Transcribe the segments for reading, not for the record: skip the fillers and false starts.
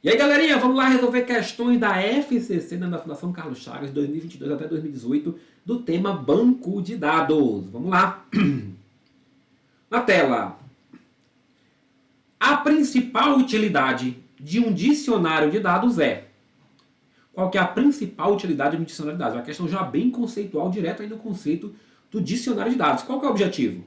E aí, galerinha, vamos lá resolver questões da FCC, da Fundação Carlos Chagas, 2022 até 2018, do tema Banco de Dados. Vamos lá. Na tela. A principal utilidade de um dicionário de dados é... Qual que é a principal utilidade de um dicionário de dados? Uma questão já bem conceitual, direto aí no conceito do dicionário de dados. Qual que é o objetivo?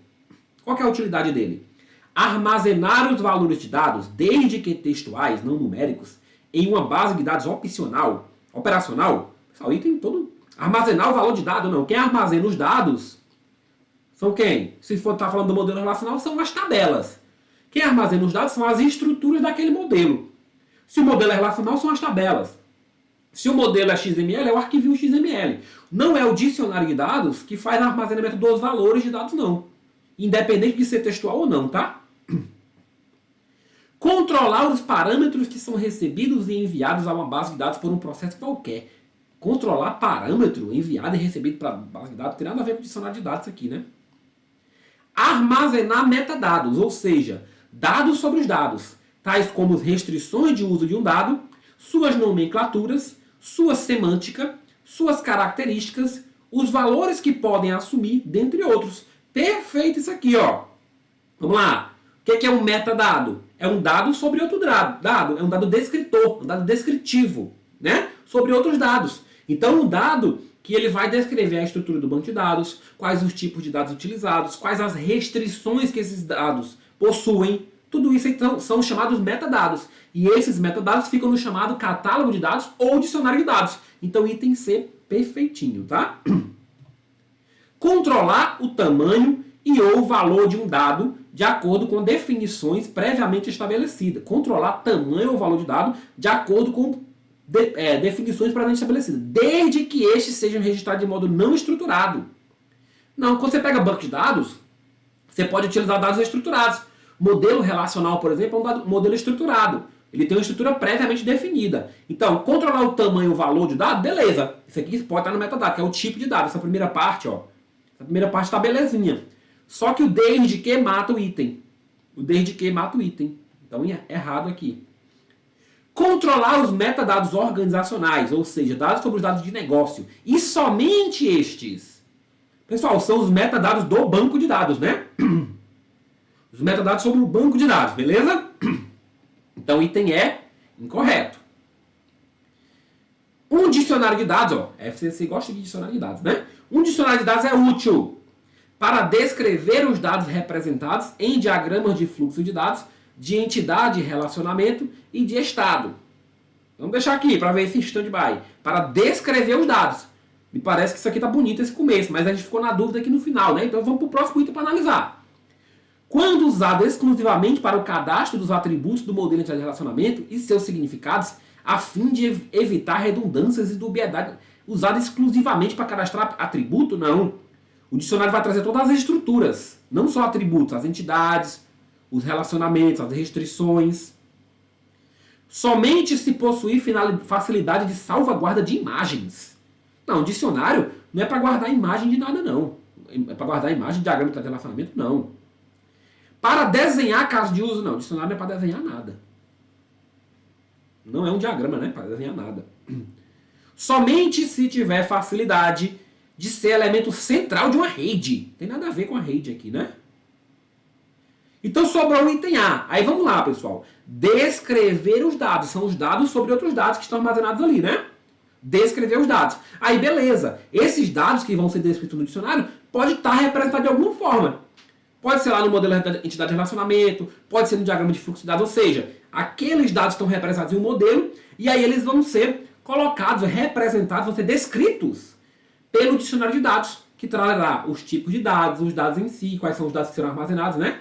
Qual que é a utilidade dele? Armazenar os valores de dados, desde que textuais, não numéricos, em uma base de dados operacional. Pessoal, aí tem todo... Armazenar o valor de dado, não. Quem armazena os dados são quem? Se for estar falando do modelo relacional, são as tabelas. Quem armazena os dados são as estruturas daquele modelo. Se o modelo é relacional, são as tabelas. Se o modelo é XML, é o arquivo XML. Não é o dicionário de dados que faz o armazenamento dos valores de dados, não. Independente de ser textual ou não, tá? Controlar os parâmetros que são recebidos e enviados a uma base de dados por um processo qualquer. Controlar parâmetro enviado e recebido para a base de dados tem nada a ver com o dicionário de dados aqui, né? Armazenar metadados, ou seja, dados sobre os dados, tais como restrições de uso de um dado, suas nomenclaturas, sua semântica, suas características, os valores que podem assumir, dentre outros. Perfeito isso aqui, ó. Vamos lá. O que é um metadado? É um dado sobre outro dado. É um dado descritor, um dado descritivo, né? Sobre outros dados. Então, um dado que ele vai descrever a estrutura do banco de dados, quais os tipos de dados utilizados, quais as restrições que esses dados possuem. Tudo isso então são chamados metadados. E esses metadados ficam no chamado catálogo de dados ou dicionário de dados. Então, item C, perfeitinho, tá? Controlar o tamanho e ou valor de um dado de acordo com definições previamente estabelecidas. Controlar tamanho ou valor de dado de acordo com definições previamente estabelecidas, desde que estes sejam registrados de modo não estruturado. Não, quando você pega banco de dados, você pode utilizar dados estruturados. Modelo relacional, por exemplo, é um modelo estruturado. Ele tem uma estrutura previamente definida. Então, controlar o tamanho e o valor de dado, beleza. Isso aqui pode estar no metadado, que é o tipo de dado. Essa primeira parte, ó. Essa primeira parte está belezinha. Só que o desde que mata o item. O desde que mata o item. Então, é errado aqui. Controlar os metadados organizacionais, ou seja, dados sobre os dados de negócio. E somente estes. Pessoal, são os metadados do banco de dados, né? Os metadados sobre o banco de dados, beleza? Então, item é incorreto. Um dicionário de dados, ó. FCC gosta de dicionário de dados, né? Um dicionário de dados é útil para descrever os dados representados em diagramas de fluxo de dados, de entidade, relacionamento e de estado. Vamos deixar aqui para ver esse stand-by. Para descrever os dados. Me parece que isso aqui tá bonito esse começo, mas a gente ficou na dúvida aqui no final, né? Então vamos para o próximo item para analisar. Quando usado exclusivamente para o cadastro dos atributos do modelo de relacionamento e seus significados, a fim de evitar redundâncias e dubiedade, usado exclusivamente para cadastrar atributo, não. O dicionário vai trazer todas as estruturas, não só atributos, as entidades, os relacionamentos, as restrições. Somente se possuir facilidade de salvaguarda de imagens. Não, dicionário não é para guardar imagem de nada, não. É para guardar imagem de diagrama de relacionamento, não. Para desenhar caso de uso, não. Dicionário não é para desenhar nada. Não é um diagrama, né? Para desenhar nada. Somente se tiver facilidade de ser elemento central de uma rede. Tem nada a ver com a rede aqui, né? Então sobrou o item A. Aí vamos lá, pessoal. Descrever os dados. São os dados sobre outros dados que estão armazenados ali, né? Descrever os dados. Aí beleza. Esses dados que vão ser descritos no dicionário pode estar representados de alguma forma. Pode ser lá no modelo de entidade de relacionamento, pode ser no diagrama de fluxo de dados, ou seja, aqueles dados estão representados em um modelo e aí eles vão ser colocados, representados, vão ser descritos pelo dicionário de dados, que trará os tipos de dados, os dados em si, quais são os dados que serão armazenados, né?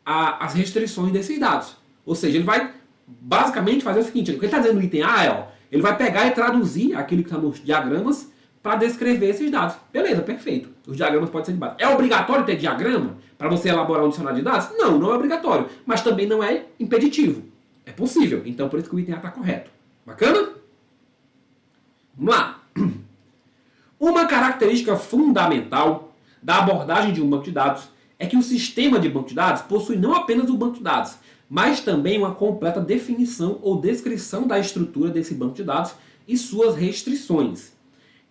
As restrições desses dados. Ou seja, ele vai basicamente fazer o seguinte, o que ele está dizendo no item A é, ó, ele vai pegar e traduzir aquilo que está nos diagramas para descrever esses dados. Beleza, perfeito. Os diagramas podem ser de base. É obrigatório ter diagrama para você elaborar um dicionário de dados? Não, não é obrigatório. Mas também não é impeditivo. É possível. Então, por isso que o item A está correto. Bacana? Vamos lá. Uma característica fundamental da abordagem de um banco de dados é que o sistema de banco de dados possui não apenas o banco de dados, mas também uma completa definição ou descrição da estrutura desse banco de dados e suas restrições.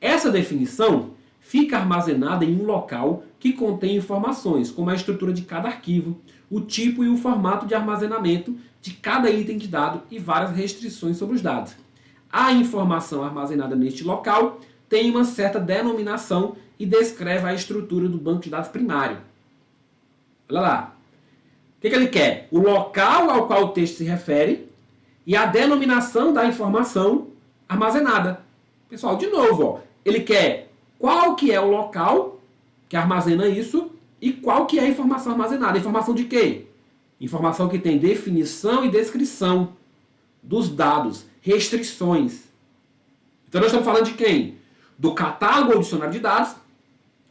Essa definição fica armazenada em um local que contém informações, como a estrutura de cada arquivo, o tipo e o formato de armazenamento de cada item de dado e várias restrições sobre os dados. A informação armazenada neste local tem uma certa denominação e descreve a estrutura do banco de dados primário. Olha lá. O que ele quer? O local ao qual o texto se refere e a denominação da informação armazenada. Pessoal, de novo, ó, ele quer qual que é o local que armazena isso e qual que é a informação armazenada. Informação de quê? Informação que tem definição e descrição dos dados, restrições. Então nós estamos falando de quem? Do catálogo ou dicionário de dados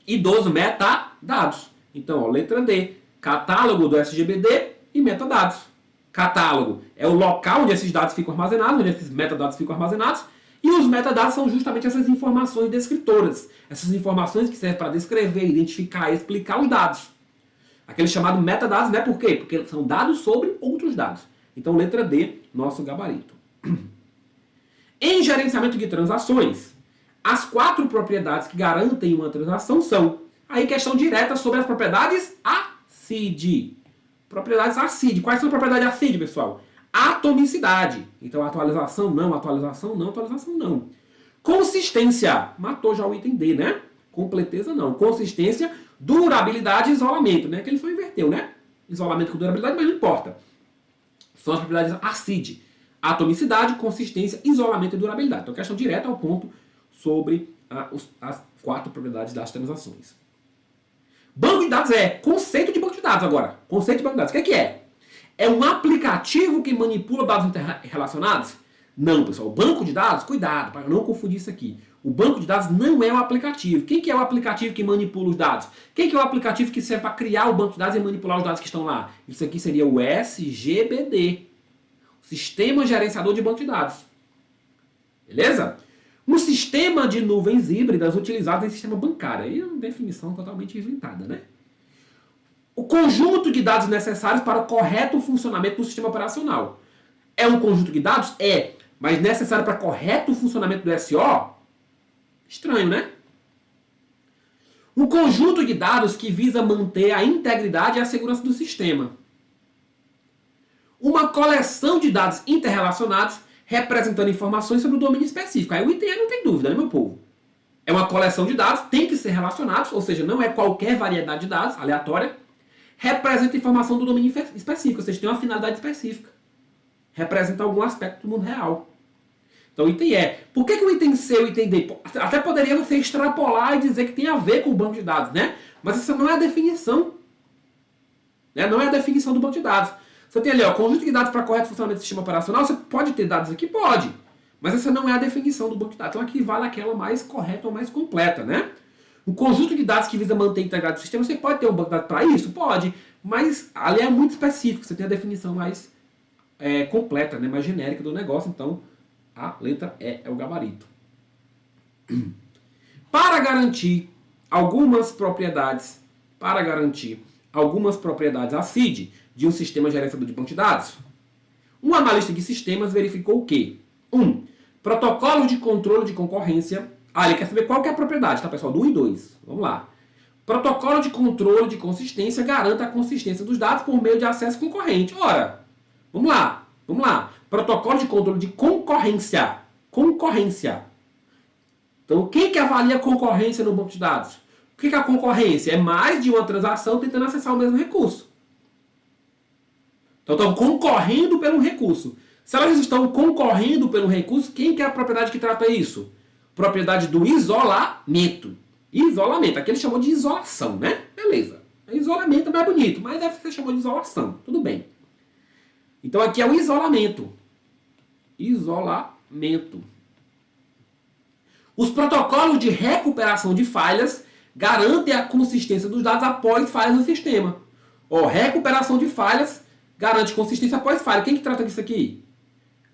e dos metadados. Então, ó, letra D, catálogo do SGBD e metadados. Catálogo é o local onde esses dados ficam armazenados, onde esses metadados ficam armazenados, e os metadados são justamente essas informações descritoras, essas informações que servem para descrever, identificar e explicar os dados. Aquele chamado metadados, né? Por quê? Porque são dados sobre outros dados. Então, letra D, nosso gabarito. Em gerenciamento de transações, as 4 propriedades que garantem uma transação são, aí questão direta sobre as propriedades ACID. Propriedades ACID. Quais são as propriedades ACID, pessoal? Atomicidade. Então, atualização não, atualização não, atualização não. Consistência. Matou já o item D, né? Completeza não. Consistência, durabilidade e isolamento, né? Que ele só inverteu, né? Isolamento com durabilidade, mas não importa. São as propriedades ACID. Atomicidade, consistência, isolamento e durabilidade. Então, questão direta ao ponto sobre as 4 propriedades das transações. Banco de dados é conceito de banco de dados agora. Conceito de banco de dados. O que é? É um aplicativo que manipula dados interrelacionados? Não, pessoal. O banco de dados, cuidado, para não confundir isso aqui. O banco de dados não é um aplicativo. Quem que é o aplicativo que manipula os dados? Quem que é o aplicativo que serve para criar o banco de dados e manipular os dados que estão lá? Isso aqui seria o SGBD. Sistema Gerenciador de Banco de Dados. Beleza? Um sistema de nuvens híbridas utilizado em sistema bancário. Aí é uma definição totalmente inventada, né? O conjunto de dados necessários para o correto funcionamento do sistema operacional. É um conjunto de dados? É. Mas necessário para correto funcionamento do SO? Estranho, né? Um conjunto de dados que visa manter a integridade e a segurança do sistema. Uma coleção de dados interrelacionados representando informações sobre o domínio específico. Aí o item não tem dúvida, né, meu povo? É uma coleção de dados, tem que ser relacionados, ou seja, não é qualquer variedade de dados, aleatória. Representa informação do domínio específico, ou seja, tem uma finalidade específica. Representa algum aspecto do mundo real. Então o item é. Por que o item C e o item D? Até poderia você extrapolar e dizer que tem a ver com o banco de dados, né? Mas essa não é a definição. Né? Não é a definição do banco de dados. Você tem ali, ó, conjunto de dados para correto funcionamento do sistema operacional. Você pode ter dados aqui? Pode. Mas essa não é a definição do banco de dados. Então aqui vale aquela mais correta ou mais completa, né? Um conjunto de dados que visa manter integrado o sistema, você pode ter um banco de dados para isso? Pode. Mas ali é muito específico. Você tem a definição mais completa, né? Mais genérica do negócio. Então a letra E é o gabarito. Para garantir algumas propriedades ACID de um sistema gerenciador de banco de dados, um analista de sistemas verificou o quê? 1. Protocolo de controle de concorrência. Ele quer saber qual que é a propriedade, tá, pessoal? Do 1 e 2. Vamos lá. Protocolo de controle de consistência garanta a consistência dos dados por meio de acesso concorrente. Ora, vamos lá. Protocolo de controle de concorrência. Então, quem que avalia a concorrência no banco de dados? O que é a concorrência? É mais de uma transação tentando acessar o mesmo recurso. Então, estão concorrendo pelo recurso. Se elas estão concorrendo pelo recurso, quem que é a propriedade que trata isso? Propriedade do isolamento. Isolamento. Aqui ele chamou de isolação, né? Beleza. Isolamento é mais bonito, mas deve ser chamado de isolação. Tudo bem. Então, aqui é o isolamento. Isolamento. Os protocolos de recuperação de falhas garantem a consistência dos dados após falhas no sistema. Recuperação de falhas garante consistência após falha. Quem que trata disso aqui?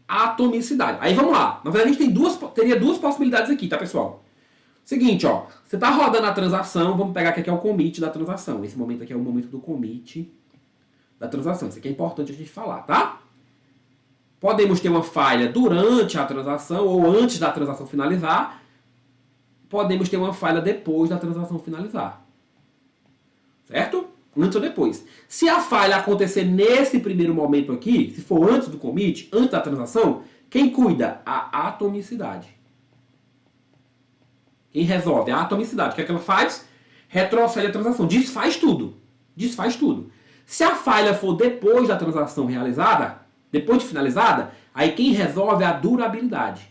Atomicidade. Aí vamos lá. Na verdade, a gente teria duas possibilidades aqui, tá, pessoal? Seguinte, ó. Você está rodando a transação. Vamos pegar aqui é o commit da transação. Esse momento aqui é o momento do commit da transação. Isso aqui é importante a gente falar, tá? Podemos ter uma falha durante a transação ou antes da transação finalizar. Podemos ter uma falha depois da transação finalizar. Certo? Antes ou depois. Se a falha acontecer nesse primeiro momento aqui, se for antes do commit, antes da transação, quem cuida? A atomicidade. Quem resolve? A atomicidade. O que é que ela faz? Retrocede a transação. Desfaz tudo. Desfaz tudo. Se a falha for depois da transação realizada, depois de finalizada, aí quem resolve é a durabilidade.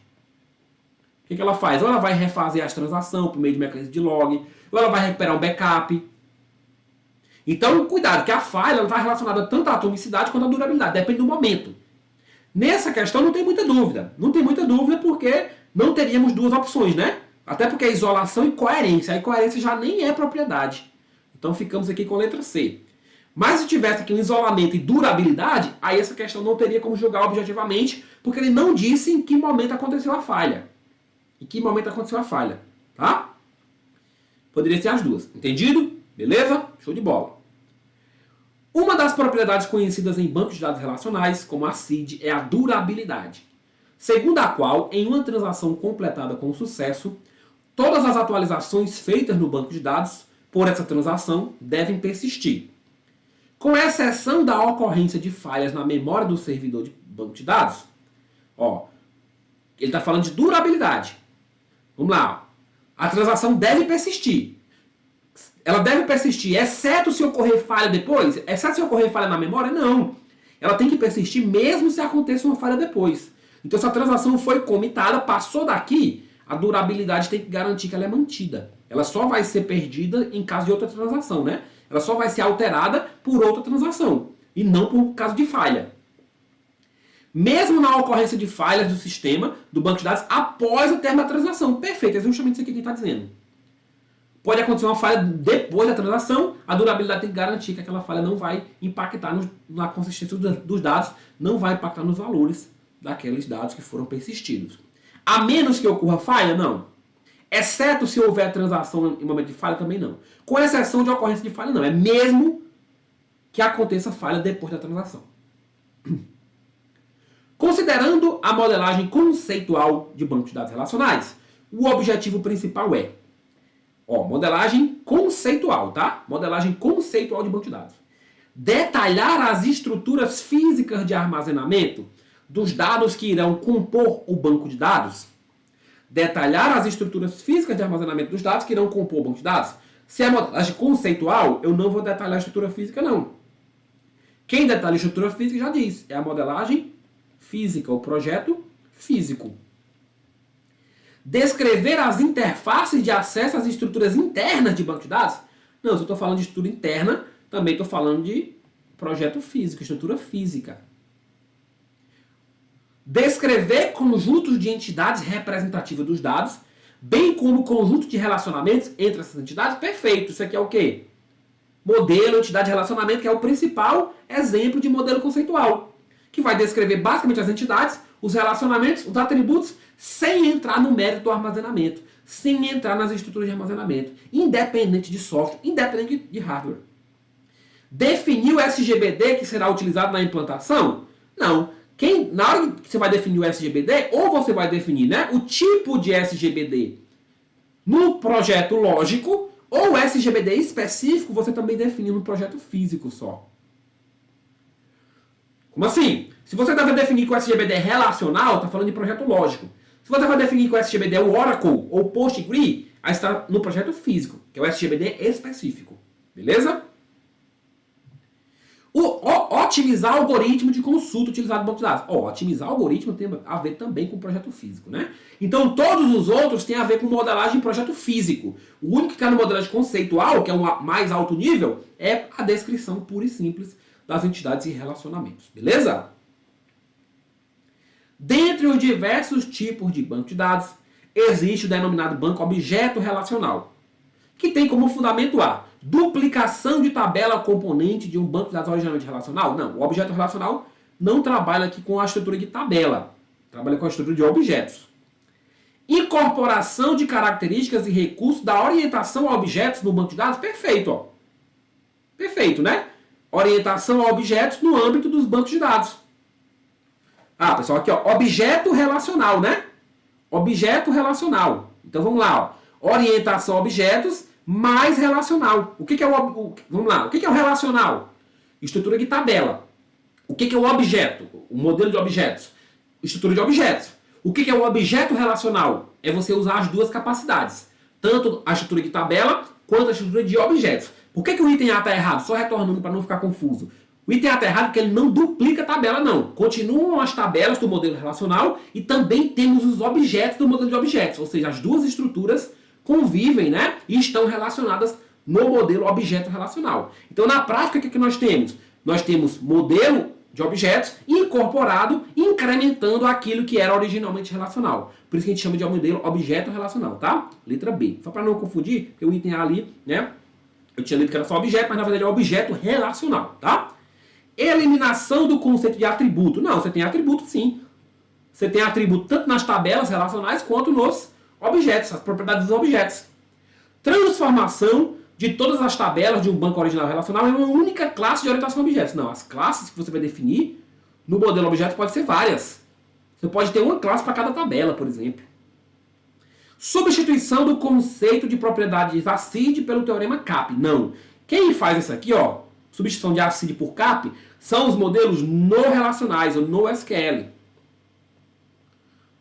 O que ela faz? Ou ela vai refazer as transações por meio de mecanismo de log, ou ela vai recuperar um backup. Então, cuidado, que a falha está relacionada tanto à atomicidade quanto à durabilidade. Depende do momento. Nessa questão não tem muita dúvida. Não tem muita dúvida porque não teríamos duas opções, né? Até porque é isolação e coerência. A coerência já nem é propriedade. Então ficamos aqui com a letra C. Mas se tivesse aqui um isolamento e durabilidade, aí essa questão não teria como julgar objetivamente, porque ele não disse em que momento aconteceu a falha. Em que momento aconteceu a falha, tá? Poderia ser as duas. Entendido? Beleza? Show de bola. Uma das propriedades conhecidas em bancos de dados relacionais, como a CID, é a durabilidade, segundo a qual, em uma transação completada com sucesso, todas as atualizações feitas no banco de dados por essa transação devem persistir. Com exceção da ocorrência de falhas na memória do servidor de banco de dados, ó, ele está falando de durabilidade. Vamos lá. A transação deve persistir. Ela deve persistir, exceto se ocorrer falha depois? Exceto se ocorrer falha na memória? Não. Ela tem que persistir mesmo se aconteça uma falha depois. Então, se a transação foi comitada, passou daqui, a durabilidade tem que garantir que ela é mantida. Ela só vai ser perdida em caso de outra transação, né? Ela só vai ser alterada por outra transação e não por caso de falha. Mesmo na ocorrência de falhas do sistema, do banco de dados, após o término da transação. Perfeito, é justamente isso aqui que ele está dizendo. Pode acontecer uma falha depois da transação, a durabilidade tem que garantir que aquela falha não vai impactar na consistência dos dados, não vai impactar nos valores daqueles dados que foram persistidos. A menos que ocorra falha, não. Exceto se houver transação em momento de falha, também não. Com exceção de ocorrência de falha, não. É mesmo que aconteça falha depois da transação. Considerando a modelagem conceitual de bancos de dados relacionais, o objetivo principal é modelagem conceitual, tá? Modelagem conceitual de banco de dados. Detalhar as estruturas físicas de armazenamento dos dados que irão compor o banco de dados. Detalhar as estruturas físicas de armazenamento dos dados que irão compor o banco de dados. Se é modelagem conceitual, eu não vou detalhar a estrutura física, não. Quem detalha a estrutura física já diz, é a modelagem física, o projeto físico. Descrever as interfaces de acesso às estruturas internas de banco de dados? Não, se eu estou falando de estrutura interna, também estou falando de projeto físico, estrutura física. Descrever conjuntos de entidades representativas dos dados, bem como conjunto de relacionamentos entre essas entidades. Perfeito, isso aqui é o quê? Modelo, entidade de relacionamento, que é o principal exemplo de modelo conceitual, que vai descrever basicamente as entidades, os relacionamentos, os atributos, sem entrar no mérito do armazenamento, sem entrar nas estruturas de armazenamento, independente de software, independente de hardware. Definir o SGBD que será utilizado na implantação? Não. Na hora que você vai definir o SGBD, ou você vai definir, né, o tipo de SGBD no projeto lógico, ou o SGBD específico você também define no projeto físico só. Como assim? Se você vai definir que o SGBD é relacional, está falando de projeto lógico. Se você vai definir que o SGBD é o Oracle ou PostgreSQL, aí está no projeto físico, que é o SGBD específico. Beleza? Otimizar algoritmo de consulta utilizado no banco de dados. Otimizar algoritmo tem a ver também com o projeto físico, né? Então todos os outros têm a ver com modelagem em projeto físico. O único que está no modelagem conceitual, que é um mais alto nível, é a descrição pura e simples das entidades e relacionamentos. Beleza? Dentre os diversos tipos de banco de dados, existe o denominado banco objeto relacional, que tem como fundamento a duplicação de tabela componente de um banco de dados originalmente relacional. Não, o objeto relacional não trabalha aqui com a estrutura de tabela, trabalha com a estrutura de objetos. Incorporação de características e recursos da orientação a objetos no banco de dados, perfeito, ó. Perfeito, né? Orientação a objetos no âmbito dos bancos de dados. Ah, pessoal, aqui, ó, objeto relacional, né? Objeto relacional. Então, vamos lá, ó. Orientação a objetos mais relacional. O que, que é vamos lá, o que, que é o relacional? Estrutura de tabela. O que, que é o objeto? O modelo de objetos. Estrutura de objetos. O que, que é o objeto relacional? É você usar as duas capacidades. Tanto a estrutura de tabela, quanto a estrutura de objetos. Por que, que o item A está errado? Só retornando para não ficar confuso. O item A está errado porque ele não duplica a tabela, não. Continuam as tabelas do modelo relacional e também temos os objetos do modelo de objetos. Ou seja, as duas estruturas convivem, né? E estão relacionadas no modelo objeto relacional. Então, na prática, o que nós temos? Nós temos modelo de objetos incorporado, incrementando aquilo que era originalmente relacional. Por isso que a gente chama de modelo objeto relacional, tá? Letra B. Só para não confundir, porque o item A ali, né? Eu tinha lido que era só objeto, mas na verdade é objeto relacional, tá? Eliminação do conceito de atributo. Não, você tem atributo sim. Você tem atributo tanto nas tabelas relacionais quanto nos objetos, as propriedades dos objetos. Transformação de todas as tabelas de um banco original relacional em uma única classe de orientação a objetos. Não, as classes que você vai definir no modelo objeto pode ser várias. Você pode ter uma classe para cada tabela, por exemplo. Substituição do conceito de propriedade ACID pelo teorema CAP. Não. Quem faz isso aqui, ó, substituição de ACID por CAP, são os modelos não relacionais, ou no SQL.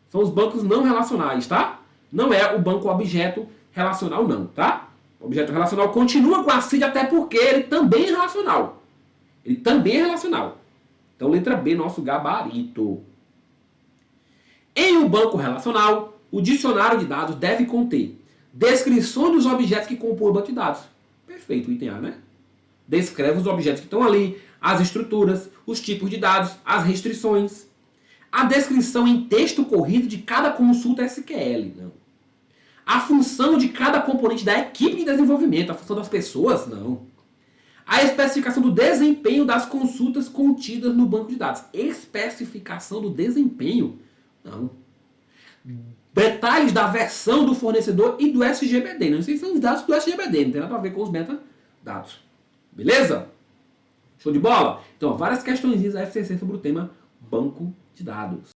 São os bancos não relacionais, tá? Não é o banco objeto relacional, não, tá? O objeto relacional continua com ACID até porque ele também é relacional. Ele também é relacional. Então, letra B, nosso gabarito. Em um banco relacional, o dicionário de dados deve conter descrição dos objetos que compõem o banco de dados. Perfeito, o item A, né? Descreve os objetos que estão ali, as estruturas, os tipos de dados, as restrições. A descrição em texto corrido de cada consulta SQL. Não. A função de cada componente da equipe de desenvolvimento, a função das pessoas, não. A especificação do desempenho das consultas contidas no banco de dados. Especificação do desempenho? Não. Detalhes da versão do fornecedor e do SGBD. Não sei se são os dados do SGBD, não tem nada a ver com os metadados. Beleza? Show de bola? Então, várias questões da FCC sobre o tema banco de dados.